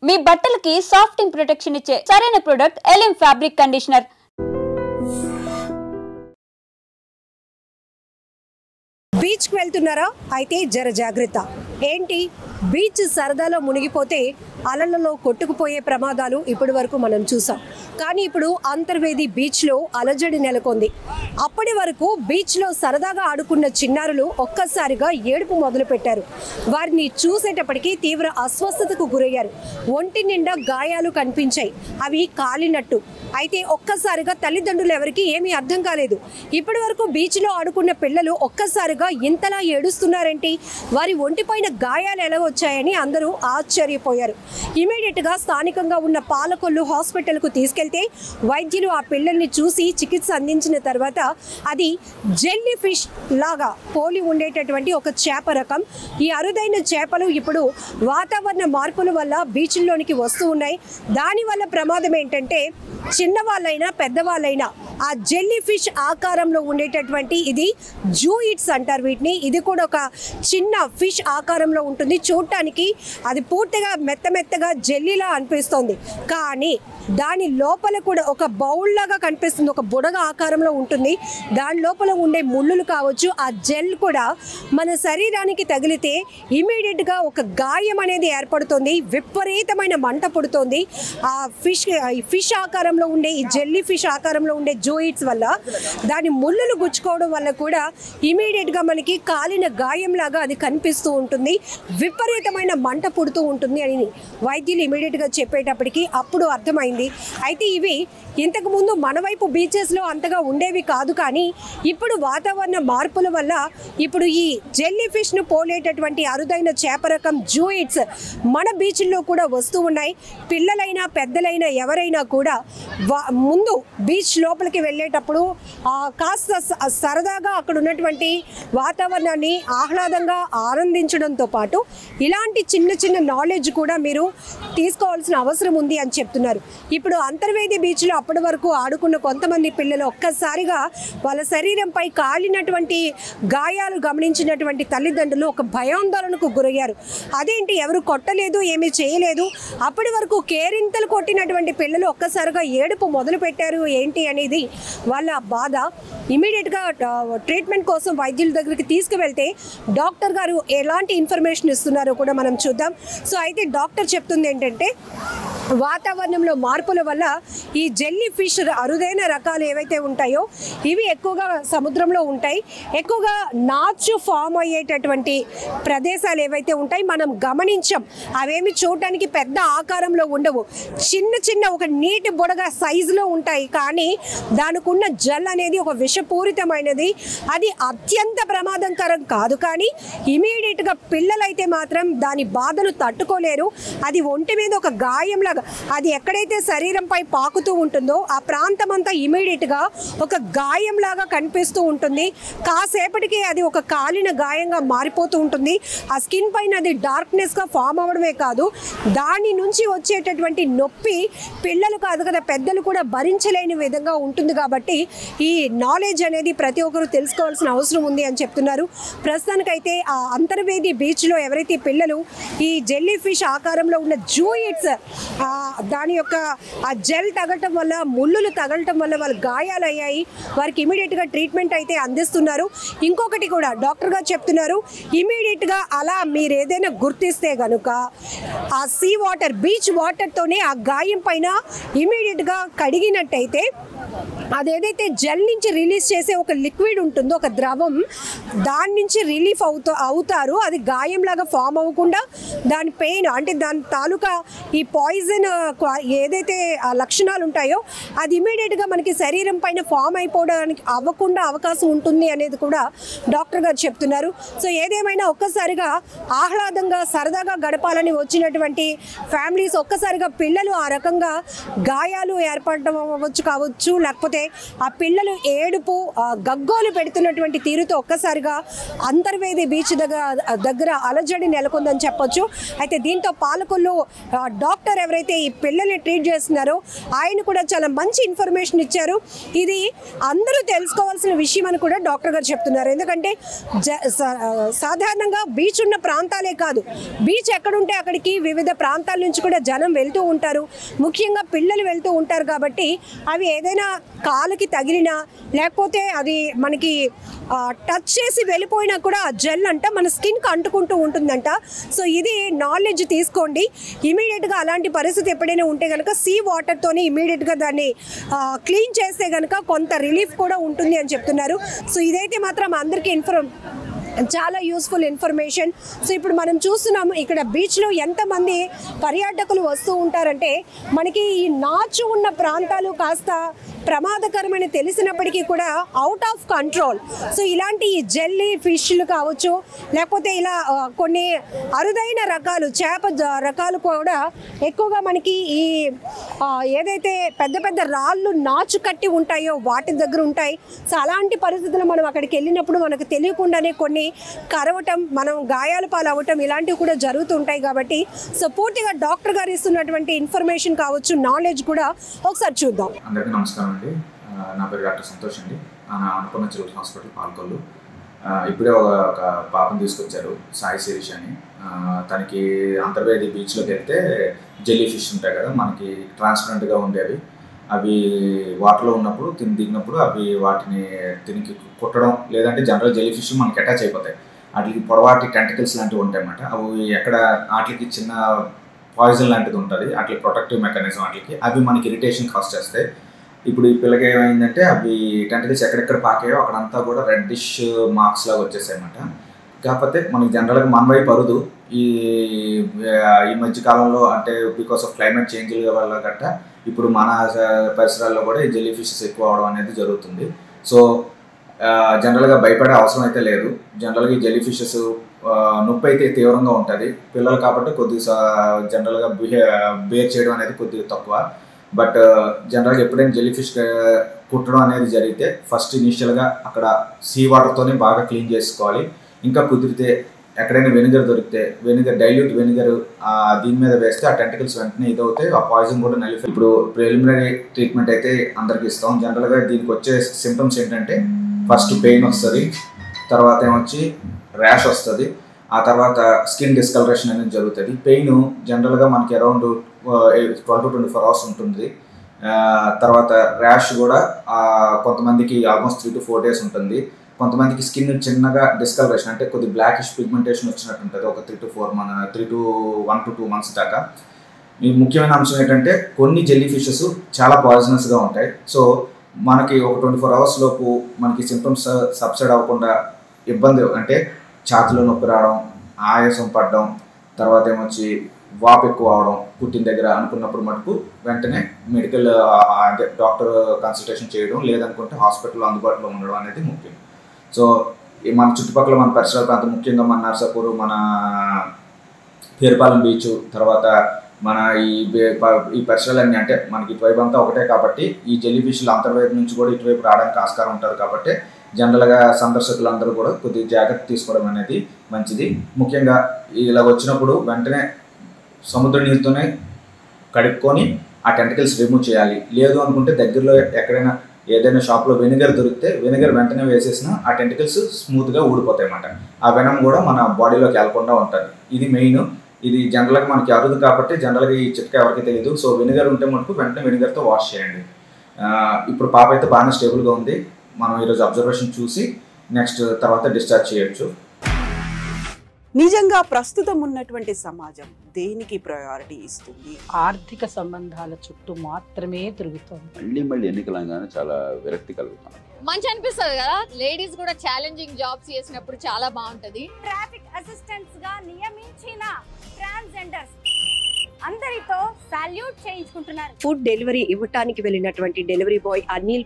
మీ బట్టలకి సాఫ్టింగ్ ప్రొటెక్షన్ ఇచ్చే సరైన ప్రొడక్ట్ ఎలిమ్ ఫ్యాబ్రిక్ కండిషనర్. బీచ్ కి వెళ్తున్నారా? అయితే జర జాగ్రత్త. ఏంటి, బీచ్ సరదాలో మునిగిపోతే అలలలో కొట్టుకుపోయే ప్రమాదాలు ఇప్పటి వరకు మనం చూసాం. కానీ ఇప్పుడు అంతర్వేది బీచ్లో అలజడి నెలకొంది. అప్పటి వరకు బీచ్లో సరదాగా ఆడుకున్న చిన్నారులు ఒక్కసారిగా ఏడుపు మొదలుపెట్టారు. వారిని చూసేటప్పటికీ తీవ్ర అస్వస్థతకు గురయ్యారు. ఒంటి నిండా గాయాలు కనిపించాయి, అవి కాలినట్టు. అయితే ఒక్కసారిగా తల్లిదండ్రులు ఎవరికి ఏమీ అర్థం కాలేదు. ఇప్పటి వరకు బీచ్లో ఆడుకున్న పిల్లలు ఒక్కసారిగా ఇంతలా ఏడుస్తున్నారేంటి, వారి ఒంటిపైన గాయాలు ఎలా వచ్చాయని అందరూ ఆశ్చర్యపోయారు. ఇమీడియట్గా స్థానికంగా ఉన్న పాలకొల్లు హాస్పిటల్కు తీసుకెళ్తే వైద్యులు ఆ పిల్లల్ని చూసి చికిత్స అందించిన తర్వాత అది జెల్లీ ఫిష్ లాగా పోలి ఉండేటటువంటి ఒక చేప రకం. ఈ అరుదైన చేపలు ఇప్పుడు వాతావరణ మార్పుల వల్ల బీచ్ల్లోనికి వస్తూ ఉన్నాయి. దానివల్ల ప్రమాదం ఏంటంటే చిన్నవాళ్ళైనా పెద్దవాళ్ళైనా ఆ జెల్లీ ఫిష్ ఆకారంలో ఉండేటటువంటి ఇది జూయిట్స్ అంటారు వీటిని. ఇది కూడా ఒక చిన్న ఫిష్ ఆకారంలో ఉంటుంది. చూడటానికి అది పూర్తిగా మెత్తగా జెల్లీలా అనిపిస్తుంది, కానీ దాని లోపల కూడా ఒక బౌల్ లాగా కనిపిస్తుంది. ఒక బుడగ ఆకారంలో ఉంటుంది. దాని లోపల ఉండే ముళ్ళులు కావచ్చు, ఆ జెల్ కూడా మన శరీరానికి తగిలితే ఇమీడియట్గా ఒక గాయం అనేది ఏర్పడుతుంది. విపరీతమైన మంట పుడుతుంది. ఆ ఫిష్ ఆకారంలో ఉండే ఈ జెల్లీ ఫిష్ ఆకారంలో ఉండే జూయిట్స్ వల్ల దాని ముళ్ళులు గుచ్చుకోవడం వల్ల కూడా ఇమీడియట్గా మనకి కాలిన గాయంలాగా అది కనిపిస్తూ ఉంటుంది. విపరీతమైన మంట పుడుతూ ఉంటుంది అని వైద్యులు ఇమీడియట్గా చెప్పేటప్పటికి అప్పుడు అర్థమైంది. అయితే ఇవి ఇంతకుముందు మన వైపు బీచెస్లో అంతగా ఉండేవి కాదు, కానీ ఇప్పుడు వాతావరణ మార్పుల వల్ల ఇప్పుడు ఈ జెల్లీ ఫిష్ను పోలేటటువంటి అరుదైన చేప రకం జూయిట్స్ మన బీచ్ల్లో కూడా వస్తూ ఉన్నాయి. పిల్లలైనా పెద్దలైనా ఎవరైనా కూడా ముందు బీచ్ లోపలికి వెళ్ళేటప్పుడు కాస్త సరదాగా అక్కడ ఉన్నటువంటి వాతావరణాన్ని ఆహ్లాదంగా ఆనందించడంతో పాటు ఇలాంటి చిన్న నాలెడ్జ్ కూడా మీరు తీసుకోవాల్సిన అవసరం ఉంది అని చెప్తున్నారు. ఇప్పుడు అంతర్వేది బీచ్లో అప్పటి వరకు ఆడుకున్న కొంతమంది పిల్లలు ఒక్కసారిగా వాళ్ళ శరీరంపై కాలినటువంటి గాయాలు గమనించినటువంటి తల్లిదండ్రులు ఒక భయాందోళనకు గురయ్యారు. అదేంటి, ఎవరు కొట్టలేదు, ఏమీ చేయలేదు, అప్పటి వరకు కేరింతలు కొట్టినటువంటి పిల్లలు ఒక్కసారిగా ఏడుపు మొదలు పెట్టారు ఏంటి అనేది వాళ్ళ బాధ. ఇమీడియట్గా ట్రీట్మెంట్ కోసం వైద్యుల దగ్గరికి తీసుకువెళ్తే డాక్టర్ గారు ఎలాంటి ఇన్ఫర్మేషన్ ఇస్తున్నారో కూడా మనం చూద్దాం. సో అయితే డాక్టర్ చెప్తుంది ఏంటంటే వాతావరణంలో మార్పుల వల్ల ఈ జెల్లీ ఫిష్ అరుదైన రకాలు ఏవైతే ఉంటాయో ఇవి ఎక్కువగా సముద్రంలో ఉంటాయి. ఎక్కువగా నాచు ఫామ్ అయ్యేటటువంటి ప్రదేశాలు ఏవైతే ఉంటాయి మనం గమనించాం. అవేమి చూడటానికి పెద్ద ఆకారంలో ఉండవు, చిన్న ఒక నీటి బుడగ సైజులో ఉంటాయి. కానీ దానికి ఉన్న జెల్ అనేది ఒక విషపూరితమైనది. అది అత్యంత ప్రమాదకరం కాదు, కానీ ఇమీడియట్గా పిల్లలైతే మాత్రం దాని బాధను తట్టుకోలేరు. అది ఒంటి మీద ఒక గాయంలా అది ఎక్కడైతే శరీరంపై పాకుతూ ఉంటుందో ఆ ప్రాంతం అంతా ఇమీడియట్గా ఒక గాయంలాగా కనిపిస్తూ ఉంటుంది. కాసేపటికి అది ఒక కాలిన గాయంగా మారిపోతూ ఉంటుంది. ఆ స్కిన్ పైన అది డార్క్నెస్గా ఫామ్ అవ్వడమే కాదు, దాని నుంచి వచ్చేటటువంటి నొప్పి పిల్లలు కాదు కదా పెద్దలు కూడా భరించలేని విధంగా ఉంటుంది. కాబట్టి ఈ నాలెడ్జ్ అనేది ప్రతి ఒక్కరు తెలుసుకోవాల్సిన అవసరం ఉంది అని చెప్తున్నారు. ప్రస్తుతానికైతే ఆ అంతర్వేది బీచ్లో ఎవరైతే పిల్లలు ఈ జెల్లీ ఫిష్ ఆకారంలో ఉన్న జూయిట్స్ దాని యొక్క ఆ జెల్ తగలటం వల్ల ముళ్ళులు తగలటం వల్ల వాళ్ళు గాయాలయ్యాయి. వారికి ఇమీడియట్గా ట్రీట్మెంట్ అయితే అందిస్తున్నారు. ఇంకొకటి కూడా డాక్టర్ గారు చెప్తున్నారు, ఇమీడియట్గా అలా మీరు ఏదైనా గుర్తిస్తే కనుక ఆ సీ వాటర్ బీచ్ వాటర్తోనే ఆ గాయం పైన ఇమీడియట్గా కడిగినట్టయితే అదేదైతే జెల్ నుంచి రిలీజ్ చేసే ఒక లిక్విడ్ ఉంటుందో ఒక ద్రవం, దాని నుంచి రిలీఫ్ అవుతారు. అది గాయంలాగా ఫామ్ అవ్వకుండా దాని పెయిన్ అంటే దాని తాలూకా ఈ పాయిజన్ ఏదైతే ఆ లక్షణాలు ఉంటాయో అది ఇమీడియట్గా మనకి శరీరం పైన ఫామ్ అయిపోవడానికి అవ్వకుండా అవకాశం ఉంటుంది అనేది కూడా డాక్టర్ గారు చెప్తున్నారు. సో ఏదేమైనా ఒక్కసారిగా ఆహ్లాదంగా సరదాగా గడపాలని వచ్చినటువంటి ఫ్యామిలీస్ ఒక్కసారిగా పిల్లలు ఆ రకంగా గాయాలు ఏర్పడడం కావచ్చు, లేకపోతే ఆ పిల్లలు ఏడుపు గగ్గోలు పెడుతున్నటువంటి తీరుతో ఒక్కసారిగా అంతర్వేది బీచ్ దగ్గర అలజడి నెలకొందని చెప్పొచ్చు. అయితే దీంతో పాలకొల్లు డాక్టర్ ఎవరైతే ఈ పిల్లల్ని ట్రీట్ చేస్తున్నారో ఆయన కూడా చాలా మంచి ఇన్ఫర్మేషన్ ఇచ్చారు. ఇది అందరూ తెలుసుకోవాల్సిన విషయం అని కూడా డాక్టర్ గారు చెప్తున్నారు. ఎందుకంటే సాధారణంగా బీచ్ ఉన్న ప్రాంతాలే కాదు, బీచ్ ఎక్కడుంటే అక్కడికి వివిధ ప్రాంతాల నుంచి కూడా జనం వెళ్తూ ఉంటారు, ముఖ్యంగా పిల్లలు వెళ్తూ ఉంటారు. కాబట్టి అవి ఏదైనా కాలుకి తగిలినా లేకపోతే అది మనకి టచ్ చేసి వెళ్ళిపోయినా కూడా ఆ జెల్ అంట మన స్కిన్కి అంటుకుంటూ ఉంటుందంట. సో ఇది నాలెడ్జ్ తీసుకోండి. ఇమీడియట్గా అలాంటి పరిస్థితి ఎప్పుడైనా ఉంటే కనుక సీ వాటర్తోని ఇమీడియట్గా దాన్ని క్లీన్ చేస్తే కనుక కొంత రిలీఫ్ కూడా ఉంటుంది అని చెప్తున్నారు. సో ఇదైతే మాత్రం అందరికీ చాలా యూస్ఫుల్ ఇన్ఫర్మేషన్. సో ఇప్పుడు మనం చూస్తున్నాము ఇక్కడ బీచ్లో ఎంతమంది పర్యాటకులు వస్తూ ఉంటారంటే మనకి ఈ నాచు ఉన్న ప్రాంతాలు కాస్త ప్రమాదకరమని తెలిసినప్పటికీ కూడా అవుట్ ఆఫ్ కంట్రోల్. సో ఇలాంటి ఈ జెల్లీ ఫిష్లు కావచ్చు, లేకపోతే ఇలా కొన్ని అరుదైన రకాలు చేప రకాలు కూడా ఎక్కువగా మనకి ఈ ఏదైతే పెద్ద పెద్ద రాళ్ళు నాచు కట్టి ఉంటాయో వాటి దగ్గర ఉంటాయి. సో అలాంటి పరిస్థితులు మనం అక్కడికి వెళ్ళినప్పుడు మనకు తెలియకుండానే కొన్ని కరవటం, మనం గాయాల పాలు అవ్వటం ఇలాంటివి కూడా జరుగుతుంటాయి. కాబట్టి సో పూర్తిగా డాక్టర్ గారు ఇస్తున్నటువంటి ఇన్ఫర్మేషన్ కావచ్చు, నాలెడ్జ్ కూడా ఒకసారి చూద్దాం. అందరికీ నమస్కారం అండి. నా పేరు డాక్టర్ సంతోష్ అండి. Annapurna children's hospital Palakollu. ఇప్పుడే ఒక పాపను తీసుకొచ్చారు, సాయి శిరీష్ అని. తనకి అంతర్వేది బీచ్లోకి వెళ్తే జెల్లీ ఫిష్ ఉంటాయి కదా మనకి ట్రాన్స్పరెంట్గా ఉండేవి, అవి వాటర్లో ఉన్నప్పుడు దిగినప్పుడు అవి వాటిని తినికి కుట్టడం, లేదంటే జనరల్ జెల్లీ ఫిష్ మనకి అటాచ్ అయిపోతాయి. వాటికి పొడవాటి టెంటికల్స్ లాంటివి ఉంటాయి అన్నమాట. అవి ఎక్కడ వాటికి చిన్న పాయిజన్ లాంటిది ఉంటుంది, వాటికి ప్రొటెక్టివ్ మెకానిజం, వాటికి అవి మనకి ఇరిటేషన్ కాజ్ చేస్తాయి. ఇప్పుడు ఈ పిల్లకి ఏమైందంటే అవి టెంటికల్స్ ఎక్కడెక్కడ పాకాయో అక్కడంతా కూడా రెడ్డిష్ మార్క్స్ లాగా వచ్చేసాయి అన్నమాట. కాకపోతే మనకి జనరల్గా మన వైపు అరుదు. ఈ మధ్య కాలంలో అంటే బికాస్ ఆఫ్ క్లైమేట్ చేంజ్ల వల్ల గట్ట ఇప్పుడు మన పరిసరాల్లో కూడా ఈ జెల్లీ ఫిషెస్ ఎక్కువ అవడం అనేది జరుగుతుంది. సో జనరల్గా భయపడే అవసరం అయితే లేదు. జనరల్గా ఈ జెల్లీ ఫిషెస్ నొప్పి అయితే తీవ్రంగా ఉంటుంది పిల్లలు కాబట్టి కొద్దిగా జనరల్గా బేర్ చేయడం అనేది కొద్దిగా తక్కువ. బట్ జనరల్గా ఎప్పుడైనా జెల్లీ ఫిష్ కుట్టడం అనేది జరిగితే ఫస్ట్ ఇనిషియల్గా అక్కడ సీ వాటర్తోనే బాగా క్లీన్ చేసుకోవాలి. ఇంకా కుదిరితే ఎక్కడైనా వెనిగర్ దొరికితే వెనిగర్, డైల్యూట్ వెనిగర్ దీని మీద వేస్తే ఆ టెంటికల్స్ వెంటనే ఇదవుతాయి, ఆ పాయిజన్ కూడా నలిఫై. ఇప్పుడు ప్రిలిమినరీ ట్రీట్మెంట్ అయితే అందరికి ఇస్తాం. జనరల్గా దీనికి వచ్చే సిమ్టమ్స్ ఏంటంటే ఫస్ట్ పెయిన్ వస్తుంది, తర్వాత ఏమొచ్చి ర్యాష్ వస్తుంది, ఆ తర్వాత స్కిన్ డిస్కలరేషన్ అనేది జరుగుతుంది. పెయిన్ జనరల్గా మనకి అరౌండ్ 12 to 24 hours ఉంటుంది. తర్వాత ర్యాష్ కూడా కొంతమందికి ఆల్మోస్ట్ 3 to 4 days ఉంటుంది. కొంతమందికి స్కిన్ చిన్నగా డిస్కలరేషన్ అంటే కొద్ది బ్లాకిష్ పిగ్మెంటేషన్ వచ్చినట్టు ఉంటుంది ఒక 1 to 2 months దాకా. ఈ ముఖ్యమైన అంశం ఏంటంటే కొన్ని జెల్లీ ఫిషెస్ చాలా పాయిజనస్గా ఉంటాయి. సో మనకి ఒక 24 hours లోపు మనకి సింప్టమ్స్ సబ్సైడ్ అవ్వకుండా ఇబ్బంది అంటే ఛాతీలో నొప్పి రావడం, ఆయాసం పడడం, తర్వాత ఏమొచ్చి వాపు ఎక్కువ అవడం పుట్టిన దగ్గర అనుకున్నప్పుడు మటుకు వెంటనే మెడికల్ అంటే డాక్టర్ కన్సల్టేషన్ చేయడం, లేదనుకుంటే హాస్పిటల్లో అందుబాటులో ఉండడం అనేది ముఖ్యం. సో మన చుట్టుపక్కల మన పరిసరాల ప్రాంతం ముఖ్యంగా మన నర్సాపూర్, మన పేరుపాలెం బీచ్, తర్వాత మన ఈ పరిసరాలన్నీ అంటే మనకి ఇటువైపు అంతా ఒకటే కాబట్టి ఈ జెల్లీ ఫిష్లు అంతర్వైపు నుంచి కూడా ఇటువైపు రావడానికి ఆస్కారం ఉంటుంది. కాబట్టి జనరల్గా సందర్శకులందరూ కూడా కొద్దిగా జాగ్రత్త తీసుకోవడం అనేది మంచిది. ముఖ్యంగా ఇలా వచ్చినప్పుడు వెంటనే సముద్ర నీరుతోనే కడుక్కొని ఆ టెంటికల్స్ రిమూవ్ చేయాలి. లేదు అనుకుంటే దగ్గరలో ఎక్కడైనా ఏదైనా షాప్లో వెనిగర్ దొరికితే వెనిగర్ వెంటనే వేసేసిన ఆ టెంటికల్స్ స్మూత్గా ఊడిపోతాయి అన్నమాట. ఆ వెనం కూడా మన బాడీలోకి వెళ్ళకుండా ఉంటుంది. ఇది మెయిన్. ఇది జనరల్గా మనకి అరుదు కాబట్టి జనరల్గా ఈ చిట్కా ఎవరికి తెలియదు. సో వెనిగర్ ఉంటే మటుకు వెంటనే వెనిగర్తో వాష్ చేయండి. ఇప్పుడు పాప అయితే బాగానే స్టేబుల్గా ఉంది. మనం ఈరోజు అబ్జర్వేషన్ చూసి నెక్స్ట్ తర్వాత డిశ్చార్జ్ చేయొచ్చు. నిజంగా ప్రస్తుతం ఉన్నటువంటి సమాజం దేనికి ప్రయారిటీ ఇస్తుంది? ఆర్థిక సంబంధాల చుట్టూ మాత్రమే తిరుగుతుంది. మళ్ళీ ఎన్నికలంగానే చాలా విరక్తి కలుగుతాం. మంచి అనిపిస్తుంది కదా, లేడీస్ కూడా ఛాలెంజింగ్ జాబ్స్ చేసినప్పుడు చాలా బాగుంటది. ట్రాఫిక్ అసిస్టెంట్స్ గా నియమించిన ట్రాన్స్జెండర్స్ అందరితో సాల్యూట్ చేయించుకుంటున్నారు. ఫుడ్ డెలివరీ ఇవ్వటానికి వెళ్ళినటువంటి డెలివరీ బాయ్ అనిల్